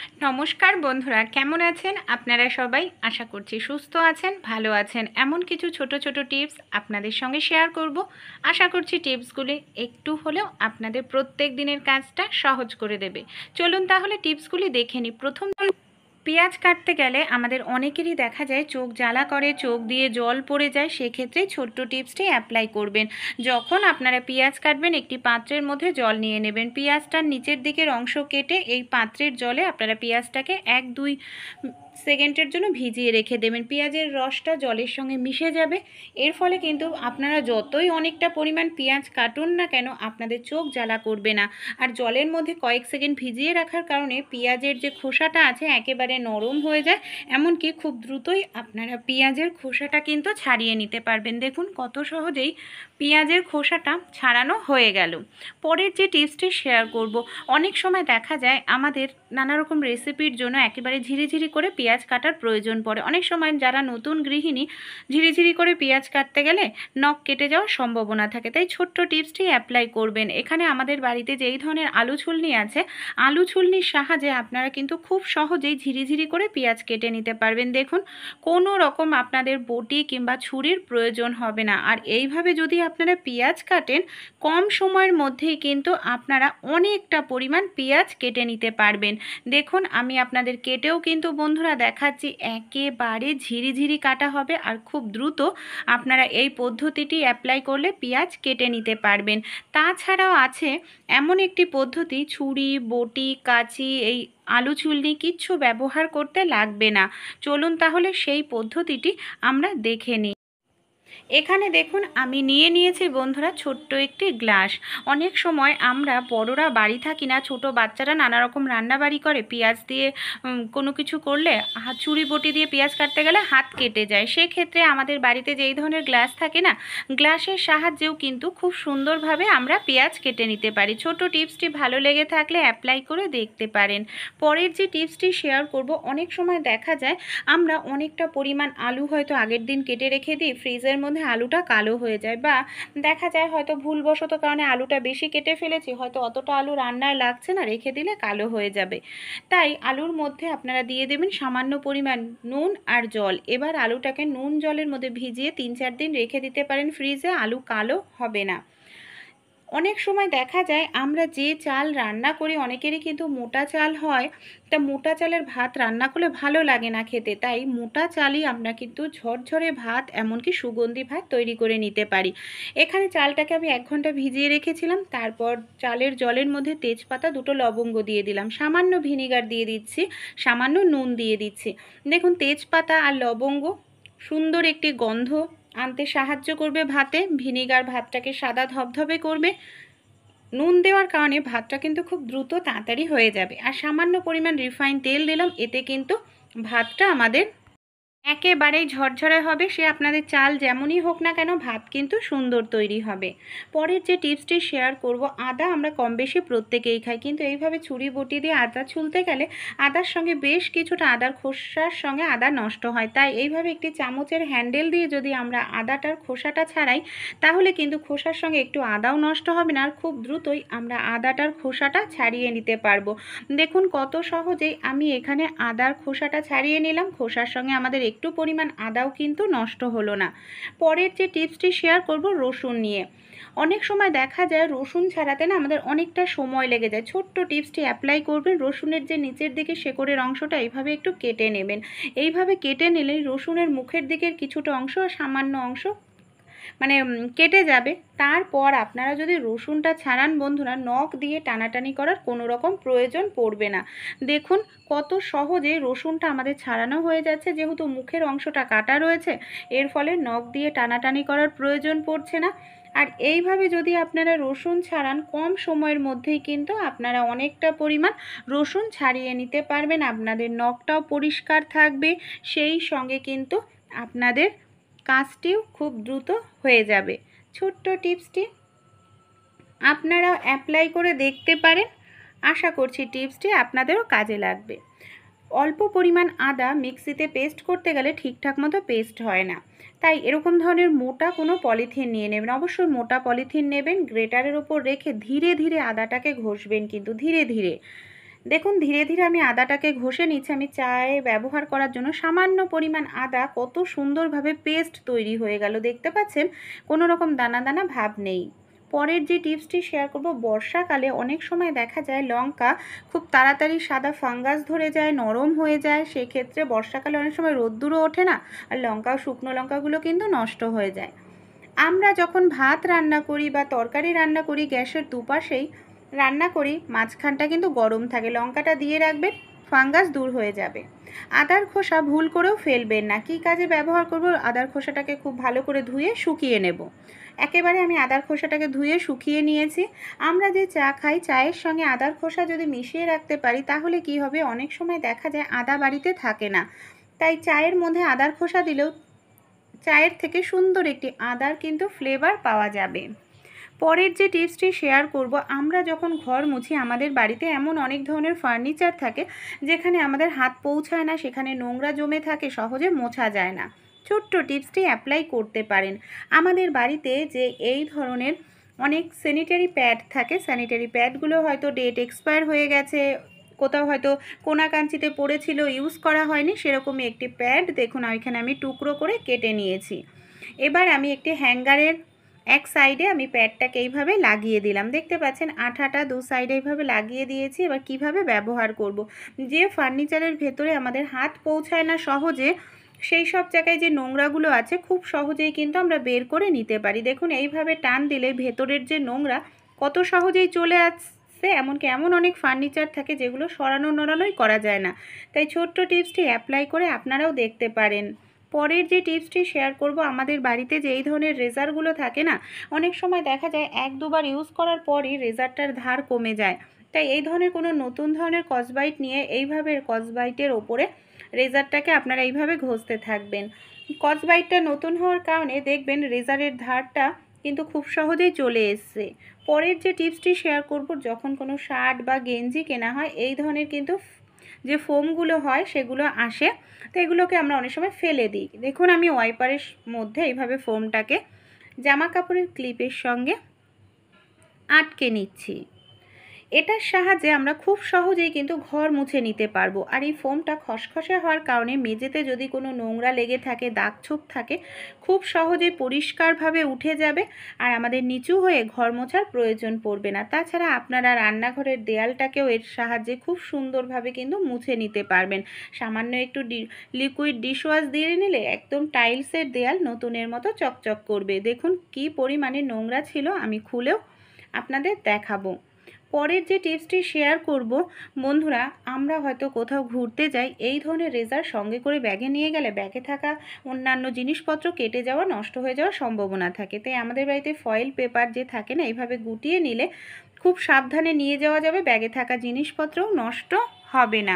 নমস্কার বন্ধুরা, কেমন আছেন আপনারা সবাই? আশা করছি সুস্থ আছেন, ভালো আছেন। এমন কিছু ছোট ছোট টিপস আপনাদের সঙ্গে শেয়ার করব। আশা করছি টিপসগুলি একটু হলেও আপনাদের প্রত্যেক দিনের কাজটা সহজ করে দেবে। চলুন তাহলে টিপসগুলি দেখে নিই। প্রথম, পেঁয়াজ কাটতে গেলে আমাদের অনেকেরই দেখা যায় চোখ জ্বালা করে, চোখ দিয়ে জল পড়ে যায়। সেক্ষেত্রে ছোট্ট টিপসটি অ্যাপ্লাই করবেন। যখন আপনারা পেঁয়াজ কাটবেন, একটি পাত্রের মধ্যে জল নিয়ে নেবেন। পেঁয়াজটার নিচের দিকের অংশ কেটে এই পাত্রের জলে আপনারা পেঁয়াজটাকে 1-2 সেকেন্ডের জন্য ভিজিয়ে রেখে দেবেন। পেঁয়াজের রসটা জলের সঙ্গে মিশে যাবে। এর ফলে কিন্তু আপনারা যতই অনেকটা পরিমাণ পেঁয়াজ কাটুন না কেন, আপনাদের চোখ জ্বালা করবে না। আর জলের মধ্যে কয়েক সেকেন্ড ভিজিয়ে রাখার কারণে পেঁয়াজের যে খোসাটা আছে একেবারে নরম হয়ে যায়। এমনকি খুব দ্রুতই আপনারা পেঁয়াজের খোসাটা কিন্তু ছাড়িয়ে নিতে পারবেন। দেখুন কত সহজেই পেঁয়াজের খোসাটা ছাড়ানো হয়ে গেল। পরের যে টিপসটি শেয়ার করব, অনেক সময় দেখা যায় আমাদের নানা রকম রেসিপির জন্য একেবারে ঝিরিঝিরি করে পেঁয়াজ কাটার প্রয়োজন পড়ে। অনেক সময় যারা নতুন গৃহিণী, ঝিরিঝিরি করে পেঁয়াজ কাটতে গেলে নখ কেটে যাওয়ার সম্ভাবনা থাকে। তাই ছোট্ট টিপসটি অ্যাপ্লাই করবেন। এখানে আমাদের বাড়িতে যেই ধরনের আলু ছুলনি আছে, আলু ছুলনির সাহায্যে আপনারা কিন্তু খুব সহজেই ঝিরিঝিরি করে পেঁয়াজ কেটে নিতে পারবেন। দেখুন কোনো রকম আপনাদের বটি কিংবা ছুরির প্রয়োজন হবে না। আর এইভাবে যদি আপনারা পেঁয়াজ কাটেন, কম সময়ের মধ্যেই কিন্তু আপনারা অনেকটা পরিমাণ পেঁয়াজ কেটে নিতে পারবেন। দেখুন আমি আপনাদের কেটেও কিন্তু বন্ধুরা দেখাচ্ছি, একেবারে ঝিরিঝিরি কাটা হবে। আর খুব দ্রুত আপনারা এই পদ্ধতিটি অ্যাপ্লাই করলে পেঁয়াজ কেটে নিতে পারবেন। তাছাড়াও আছে এমন একটি পদ্ধতি, ছুরি, বটি, কাঁচি, এই আলু ছুলনি কিচ্ছু ব্যবহার করতে লাগবে না। চলুন তাহলে সেই পদ্ধতিটি আমরা দেখে নিই। এখানে দেখুন আমি নিয়ে নিয়েছি বন্ধুরা ছোট্ট একটি গ্লাস। অনেক সময় আমরা বড়রা বাড়ি থাকি না, ছোট বাচ্চারা নানা রকম রান্নাবাড়ি করে, পেঁয়াজ দিয়ে কোনো কিছু করলে ছুরি বটি দিয়ে পেঁয়াজ কাটতে গেলে হাত কেটে যায়। সেক্ষেত্রে আমাদের বাড়িতে যেই ধরনের গ্লাস থাকে না, গ্লাসের সাহায্যেও কিন্তু খুব সুন্দরভাবে আমরা পেঁয়াজ কেটে নিতে পারি। ছোট টিপসটি ভালো লেগে থাকলে অ্যাপ্লাই করে দেখতে পারেন। পরের যে টিপসটি শেয়ার করব, অনেক সময় দেখা যায় আমরা অনেকটা পরিমাণ আলু হয়তো আগের দিন কেটে রেখে দিই, ফ্রিজের মধ্যে আলুটা কালো হয়ে যায়। বা দেখা যায় হয়তো ভুলবশত কারণে আলুটা বেশি কেটে ফেলেছি, হয়তো অতটা আলু রান্নায় লাগছে না, রেখে দিলে কালো হয়ে যাবে। তাই আলুর মধ্যে আপনারা দিয়ে দেবেন সামান্য পরিমাণ নুন আর জল। এবার আলুটাকে নুন জলের মধ্যে ভিজিয়ে 3-4 দিন রেখে দিতে পারেন ফ্রিজে, আলু কালো হবে না। অনেক সময় দেখা যায় আমরা যে চাল রান্না করি, অনেকেরই কিন্তু মোটা চাল হয়, তা মোটা চালের ভাত রান্না করলে ভালো লাগে না খেতে। তাই মোটা চালই আমরা কিন্তু ঝরঝরে ভাত, এমনকি সুগন্ধি ভাত তৈরি করে নিতে পারি। এখানে চালটাকে আমি 1 ঘন্টা ভিজিয়ে রেখেছিলাম। তারপর চালের জলের মধ্যে তেজপাতা, 2টো লবঙ্গ দিয়ে দিলাম, সামান্য ভিনিগার দিয়ে দিচ্ছি, সামান্য নুন দিয়ে দিচ্ছি। দেখুন তেজপাতা আর লবঙ্গ সুন্দর একটি গন্ধ আনতে সাহায্য করবে ভাতে। ভিনিগার ভাতটাকে সাদা ধবধবে করবে। নুন দেওয়ার কারণে ভাতটা কিন্তু খুব দ্রুত তাড়াতাড়ি হয়ে যাবে। আর সামান্য পরিমাণ রিফাইন তেল দিলাম, এতে কিন্তু ভাতটা আমাদের একেবারেই ঝরঝরে হবে। সে আপনাদের চাল যেমনই হোক না কেন, ভাত কিন্তু সুন্দর তৈরি হবে। পরের যে টিপসটি শেয়ার করব, আদা আমরা কম বেশি প্রত্যেকেই খাই, কিন্তু এইভাবে ছুরি বটি দিয়ে আদা ছুলতে গেলে আদার সঙ্গে বেশ কিছুটা আদার খোসার সঙ্গে আদা নষ্ট হয়। তাই এইভাবে একটি চামচের হ্যান্ডেল দিয়ে যদি আমরা আদাটার খোসাটা ছাড়াই, তাহলে কিন্তু খোসার সঙ্গে একটু আদাও নষ্ট হবে না। আর খুব দ্রুতই আমরা আদাটার খোসাটা ছাড়িয়ে নিতে পারবো। দেখুন কত সহজেই আমি এখানে আদার খোসাটা ছাড়িয়ে নিলাম, খোসার সঙ্গে আমাদের একটু পরিমাণ আদাও কিন্তু নষ্ট হলো না। পরের যে টিপসটি শেয়ার করব রসুন নিয়ে। অনেক সময় দেখা যায় রসুন ছাড়াতে না আমাদের অনেকটা সময় লেগে যায়। ছোট্ট টিপসটি অ্যাপ্লাই করবেন, রসুনের যে নিচের দিকে শেকড়ের অংশটা এইভাবে একটু কেটে নেবেন। এইভাবে কেটে নিলেই রসুনের মুখের দিকের কিছুটা অংশ আর সামান্য অংশ কেটে যাবে। তারপর আপনারা যদি রসুনটা ছাড়ান বন্ধুরা, নখ দিয়ে টানাটানি করার কোনো রকম প্রয়োজন পড়বে না। দেখুন কত সহজে রসুনটা আমাদের ছাড়ানো হয়ে যাচ্ছে। যেহেতু মুখের অংশটা কাটা রয়েছে, এর ফলে নখ দিয়ে টানাটানি করার প্রয়োজন পড়ছে না। আর এইভাবে যদি আপনারা রসুন ছাড়ান, কম সময়ের মধ্যেই কিন্তু আপনারা অনেকটা পরিমাণ রসুন ছাড়িয়ে নিতে পারবেন। আপনাদের নখটাও পরিষ্কার থাকবে, সেই সঙ্গে কিন্তু আপনাদের কাজটিও খুব দ্রুত হয়ে যাবে। ছোট্ট টিপসটি আপনারা অ্যাপ্লাই করে দেখতে পারেন। আশা করছি টিপসটি আপনাদেরও কাজে লাগবে। অল্প পরিমাণ আদা মিক্সিতে পেস্ট করতে গেলে ঠিকঠাক মতো পেস্ট হয় না, তাই এরকম ধরনের মোটা কোনো পলিথিন নিয়ে নেবেন। অবশ্যই মোটা পলিথিন নেবেন, গ্রেটারের ওপর রেখে ধীরে ধীরে আদাটাকে ঘষবেন, কিন্তু ধীরে ধীরে। দেখুন ধীরে ধীরে আমি আদাটাকে ঘষে নিচ্ছি। আমি চায়ে ব্যবহার করার জন্য সামান্য পরিমাণ আদা কত সুন্দরভাবে পেস্ট তৈরি হয়ে গেল, দেখতে পাচ্ছেন কোনো রকম দানা দানা ভাব নেই। পরের যে টিপসটি শেয়ার করব, বর্ষাকালে অনেক সময় দেখা যায় লঙ্কা খুব তাড়াতাড়ি সাদা ফাঙ্গাস ধরে যায়, নরম হয়ে যায়। সেক্ষেত্রে বর্ষাকালে অনেক সময় রোদ্দুরও ওঠে না, আর শুকনো লঙ্কাগুলো কিন্তু নষ্ট হয়ে যায়। আমরা যখন ভাত রান্না করি বা তরকারি রান্না করি, গ্যাসের দুপাশেই রান্না করি, মাঝখানটা কিন্তু গরম থাকে, লঙ্কাটা দিয়ে রাখবেন, ফাঙ্গাস দূর হয়ে যাবে। আদার খোসা ভুল করেও ফেলবেন না। কী কাজে ব্যবহার করব? আদার খোসাটাকে খুব ভালো করে ধুয়ে শুকিয়ে নেব। একেবারে আমি আদার খোসাটাকে ধুয়ে শুকিয়ে নিয়েছি। আমরা যে চা খাই, চায়ের সঙ্গে আদার খোসা যদি মিশিয়ে রাখতে পারি তাহলে কি হবে, অনেক সময় দেখা যায় আদা বাড়িতে থাকে না, তাই চায়ের মধ্যে আদার খোসা দিলেও চায়ের থেকে সুন্দর একটি আদার কিন্তু ফ্লেভার পাওয়া যাবে। পরের যে টিপসটি শেয়ার করব, আমরা যখন ঘর মুছি, আমাদের বাড়িতে এমন অনেক ধরনের ফার্নিচার থাকে যেখানে আমাদের হাত পৌঁছায় না, সেখানে নোংরা জমে থাকে, সহজে মোছা যায় না। ছোট্ট টিপসটি অ্যাপ্লাই করতে পারেন। আমাদের বাড়িতে যে এই ধরনের অনেক স্যানিটারি প্যাড থাকে, স্যানিটারি প্যাডগুলো হয়তো ডেট এক্সপায়ার হয়ে গেছে, কোথাও হয়তো কোনা কাঞ্চিতে পড়েছিল, ইউজ করা হয়নি, সেরকমই একটি প্যাড দেখুন ওইখানে আমি টুকরো করে কেটে নিয়েছি। এবার আমি একটি হ্যাঙ্গারের এক সাইডে আমি প্যাডটাকে এইভাবে লাগিয়ে দিলাম, দেখতে পাচ্ছেন আঠাটা দু সাইডে এইভাবে লাগিয়ে দিয়েছি। এবার কিভাবে ব্যবহার করব, যে ফার্নিচারের ভেতরে আমাদের হাত পৌঁছায় না সহজে, সেই সব জায়গায় যে নোংরাগুলো আছে খুব সহজেই কিন্তু আমরা বের করে নিতে পারি। দেখুন এইভাবে টান দিলে ভেতরের যে নোংরা কত সহজেই চলে আসছে। এমনকি এমন অনেক ফার্নিচার থাকে যেগুলো সরানো নড়ানোই করা যায় না। তাই ছোট্ট টিপসটি অ্যাপ্লাই করে আপনারাও দেখতে পারেন। পরের যে টিপসটি শেয়ার করব, আমাদের বাড়িতে যে এই ধরনের রেজারগুলো থাকে না, অনেক সময় দেখা যায় এক দুবার ইউজ করার পরই রেজারটার ধার কমে যায়। তাই এই ধরনের কোনো নতুন ধরনের স্কচব্রাইট নিয়ে এইভাবে স্কচব্রাইটের ওপরে রেজারটাকে আপনারা এইভাবে ঘষতে থাকবেন। স্কচব্রাইটটা নতুন হওয়ার কারণে দেখবেন রেজারের ধারটা কিন্তু খুব সহজেই চলে এসছে। পরের যে টিপসটি শেয়ার করব, যখন কোনো শার্ট বা গেঞ্জি কেনা হয়, এই ধরনের কিন্তু যে ফোমগুলো হয় সেগুলো আসে, তো এগুলোকে আমরা অনেক সময় ফেলে দিই। দেখুন আমি ওয়াইপারের মধ্যে এইভাবে ফোমটাকে জামা কাপড়ের ক্লিপের সঙ্গে আটকে নিচ্ছি। এটার সাহায্যে আমরা খুব সহজেই কিন্তু ঘর মুছে নিতে পারবো। আর এই ফোমটা খসখসে হওয়ার কারণে মেঝেতে যদি কোনো নোংরা লেগে থাকে, দাগ ছোপ থাকে, খুব সহজেই পরিষ্কারভাবে উঠে যাবে, আর আমাদের নিচু হয়ে ঘর মোছার প্রয়োজন পড়বে না। তাছাড়া আপনারা রান্নাঘরের দেয়ালটাকেও এর সাহায্যে খুব সুন্দরভাবে কিন্তু মুছে নিতে পারবেন। সামান্য একটু লিকুইড ডিশওয়াশ দিয়ে নিলে একদম টাইলসের দেয়াল নতুনের মতো চকচক করবে। দেখুন কি পরিমাণে নোংরা ছিল, আমি খুলেও আপনাদের দেখাবো। পরের যে টিপসটি শেয়ার করব, বন্ধুরা আমরা হয়তো কোথাও ঘুরতে যাই, এই ধরনের রেজার সঙ্গে করে ব্যাগে নিয়ে গেলে ব্যাগে থাকা অন্যান্য জিনিসপত্র কেটে যাওয়া, নষ্ট হয়ে যাওয়ার সম্ভাবনা থাকে। তাই আমাদের বাড়িতে ফয়েল পেপার যে থাকে না, এইভাবে গুটিয়ে নিলে খুব সাবধানে নিয়ে যাওয়া যাবে, ব্যাগে থাকা জিনিসপত্রও নষ্ট হবে না।